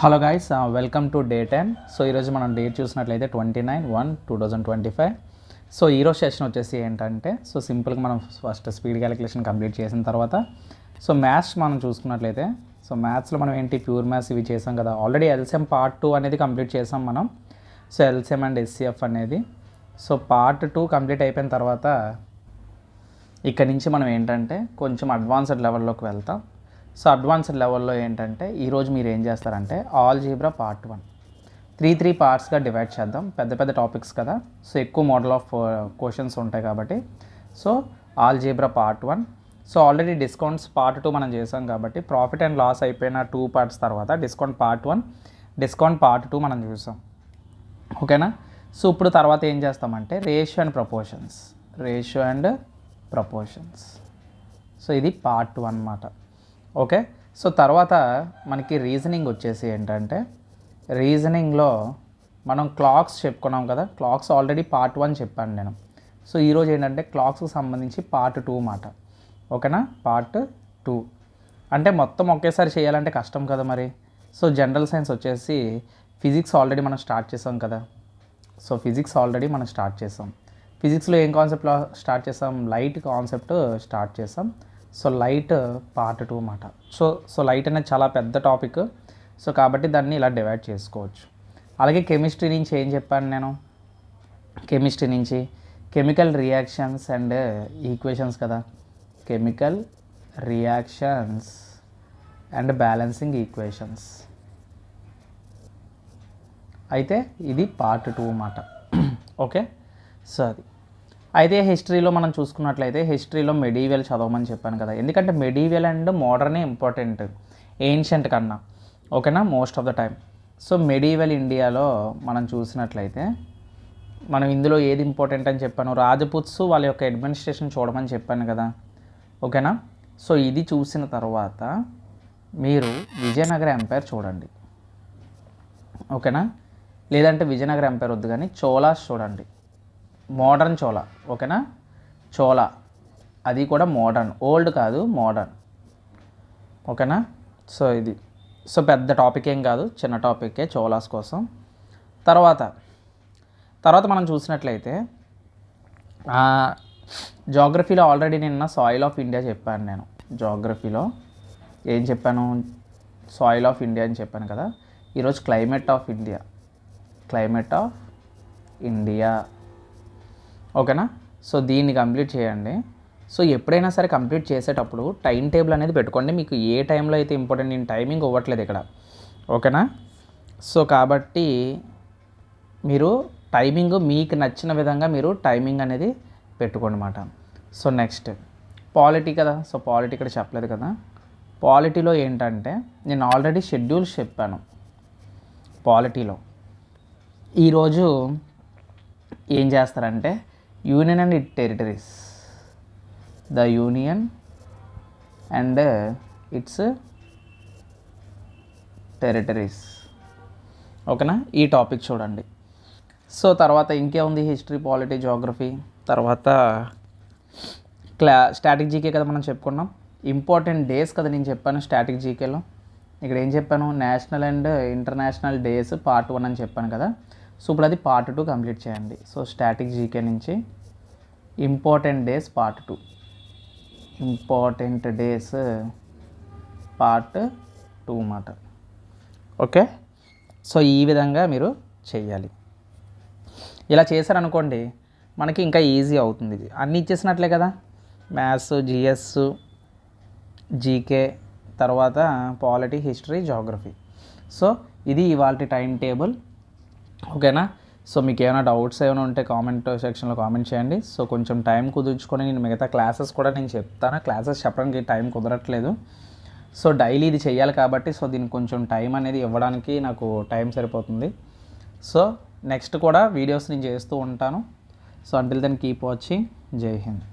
Hello guys, welcome to day 10. So ఈరోజు మనం date చూసినట్లయితే 29/1/2025. సో ఈరోజు సెషన్ వచ్చేసి ఏంటంటే, సో సింపుల్గా మనం ఫస్ట్ స్పీడ్ క్యాలిక్యులేషన్ కంప్లీట్ చేసిన తర్వాత సో మ్యాథ్స్ మనం చూసుకున్నట్లయితే, సో మ్యాథ్స్లో మనం ఏంటి ప్యూర్ మ్యాథ్స్ ఇవి చేసాం కదా. ఆల్రెడీ ఎల్సిఎం పార్ట్ 2 అనేది కంప్లీట్ చేసాం మనం. సో ఎల్సిఎం అండ్ ఎస్సిఎఫ్ అనేది సో పార్ట్ 2 కంప్లీట్ అయిపోయిన తర్వాత ఇక్కడ నుంచి మనం ఏంటంటే కొంచెం అడ్వాన్స్డ్ లెవెల్లోకి వెళ్తాం. సో అడ్వాన్స్డ్ లెవెల్లో ఏంటంటే ఈరోజు మీరు ఏం చేస్తారంటే ఆల్జీబ్రా పార్ట్ 1 3 పార్ట్స్గా డివైడ్ చేద్దాం. పెద్ద పెద్ద టాపిక్స్ కదా, సో ఎక్కువ మోడల్ ఆఫ్ క్వశ్చన్స్ ఉంటాయి కాబట్టి so algebra part 1. So already discounts part 2 మనం చేసాం కాబట్టి ప్రాఫిట్ అండ్ లాస్ అయిపోయిన 2 పార్ట్స్ తర్వాత డిస్కౌంట్ పార్ట్ 1, డిస్కౌంట్ పార్ట్ 2 మనం చూసాం. ఓకేనా. సో ఇప్పుడు తర్వాత ఏం చేస్తామంటే రేషియో అండ్ ప్రపోర్షన్స్. సో ఇది పార్ట్ 1 అన్నమాట. ఓకే. సో తర్వాత మనకి రీజనింగ్ వచ్చేసి ఏంటంటే, రీజనింగ్లో మనం క్లాక్స్ చెప్పుకున్నాం కదా. క్లాక్స్ ఆల్రెడీ పార్ట్ 1 చెప్పాను నేను. సో ఈరోజు ఏంటంటే క్లాక్స్కి సంబంధించి పార్ట్ 2 మాట. ఓకేనా. పార్ట్ 2 అంటే మొత్తం ఒకేసారి చేయాలంటే కష్టం కదా మరి. సో జనరల్ సైన్స్ వచ్చేసి ఫిజిక్స్ ఆల్రెడీ మనం స్టార్ట్ చేసాం కదా. సో ఫిజిక్స్ ఆల్రెడీ మనం స్టార్ట్ చేసాం. ఫిజిక్స్లో ఏం కాన్సెప్ట్లో స్టార్ట్ చేసాం? లైట్ కాన్సెప్ట్ స్టార్ట్ చేసాం. సో లైట్ పార్ట్ 2 అన్నమాట. సో లైట్ అనేది చాలా పెద్ద టాపిక్. సో కాబట్టి దాన్ని ఇలా డివైడ్ చేసుకోవచ్చు. అలాగే కెమిస్ట్రీ నుంచి ఏం చెప్పాను నేను? కెమిస్ట్రీ నుంచి కెమికల్ రియాక్షన్స్ అండ్ ఈక్వేషన్స్ కదా. Chemical reactions and balancing equations అయితే ఇది పార్ట్ 2 అన్నమాట. ఓకే. సో అది అయితే హిస్టరీలో మనం చూసుకున్నట్లయితే హిస్టరీలో మెడీవియల్ చదవమని చెప్పాను కదా. ఎందుకంటే మెడీవియల్ అండ్ మోడర్నే ఇంపార్టెంట్ ఏన్షియంట్ కన్నా. ఓకేనా. Most of the time. So medieval ఇండియాలో మనం చూసినట్లయితే మనం ఇందులో ఏది ఇంపార్టెంట్ అని చెప్పాను? రాజపుత్స్ వాళ్ళ యొక్క అడ్మినిస్ట్రేషన్ చూడమని చెప్పాను కదా. ఓకేనా. సో ఇది చూసిన తర్వాత మీరు విజయనగర ఎంపైర్ చూడండి. ఓకేనా. లేదంటే విజయనగర ఎంపైర్ వద్దు కానీ చోళాస్ చూడండి. మోడర్న్ చోళా. ఓకేనా. చోళా అది కూడా మోడర్న్, ఓల్డ్ కాదు, మోడర్న్. ఓకేనా. సో ఇది సో పెద్ద టాపిక్ ఏం కాదు, చిన్న టాపికే చోళాస్ కోసం. తర్వాత మనం చూసినట్లయితే జాగ్రఫీలో ఆల్రెడీ నిన్న సాయిల్ ఆఫ్ ఇండియా చెప్పాను నేను. జాగ్రఫీలో ఏం చెప్పాను? సాయిల్ ఆఫ్ ఇండియా అని చెప్పాను కదా. ఈరోజు క్లైమేట్ ఆఫ్ ఇండియా. ఓకేనా. సో దీన్ని కంప్లీట్ చేయండి. సో ఎప్పుడైనా సరే కంప్లీట్ చేసేటప్పుడు టైం టేబుల్ అనేది పెట్టుకోండి. మీకు ఏ టైంలో అయితే ఇంపార్టెంట్, నేను టైమింగ్ ఇవ్వట్లేదు ఇక్కడ. ఓకేనా. సో కాబట్టి మీరు టైమింగ్ మీకు నచ్చిన విధంగా మీరు టైమింగ్ అనేది పెట్టుకోండి అన్నమాట. సో నెక్స్ట్ పాలిటీ కదా. సో పాలిటీ ఇక్కడ చెప్పలేదు కదా. పాలిటీలో ఏంటంటే నేను ఆల్రెడీ షెడ్యూల్స్ చెప్పాను. పాలిటీలో ఈరోజు ఏం చేస్తారంటే union and territories, the union and it's territories. ఓకేనా. ఈ టాపిక్ చూడండి. సో తర్వాత ఇంకేముంది? History, polity, geography. తర్వాత స్టాటిక్ జీకే కదా మనం చెప్పుకున్నాం. ఇంపార్టెంట్ డేస్ కదా నేను చెప్పాను స్టాటిక్ జీకేలో. ఇక్కడ ఏం చెప్పాను? National and international days part 1 అని చెప్పాను కదా. సో ఇప్పుడు అది పార్ట్ 2 కంప్లీట్ చేయండి. సో స్టాటిక్ జీకే నుంచి important days part 2, important days part 2 అన్నమాట. ఓకే. సో ఈ విధంగా మీరు చెయ్యాలి. ఇలా చేశారనుకోండి మనకి ఇంకా ఈజీ అవుతుంది. ఇది అన్నీ ఇచ్చేసినట్లే కదా. మ్యాథ్స్, జిఎస్, జీకే, తర్వాత పాలిటీ, హిస్టరీ, జోగ్రఫీ. సో ఇది ఇవాళ టైం టేబుల్. ఓకేనా. సో మీకు ఏమైనా డౌట్స్ ఏమైనా ఉంటే కామెంట్ సెక్షన్లో కామెంట్ చేయండి. సో కొంచెం టైం కుదుర్చుకొని నేను మిగతా క్లాసెస్ కూడా నేను చెప్తాను. క్లాసెస్ చెప్పడానికి టైం కుదరట్లేదు. సో డైలీ ఇది చేయాలి కాబట్టి సో దీనికి కొంచెం టైం అనేది ఇవ్వడానికి నాకు టైం సరిపోతుంది. సో నెక్స్ట్ కూడా వీడియోస్ నేను చేస్తూ ఉంటాను. So until then keep watching. Jai Hind.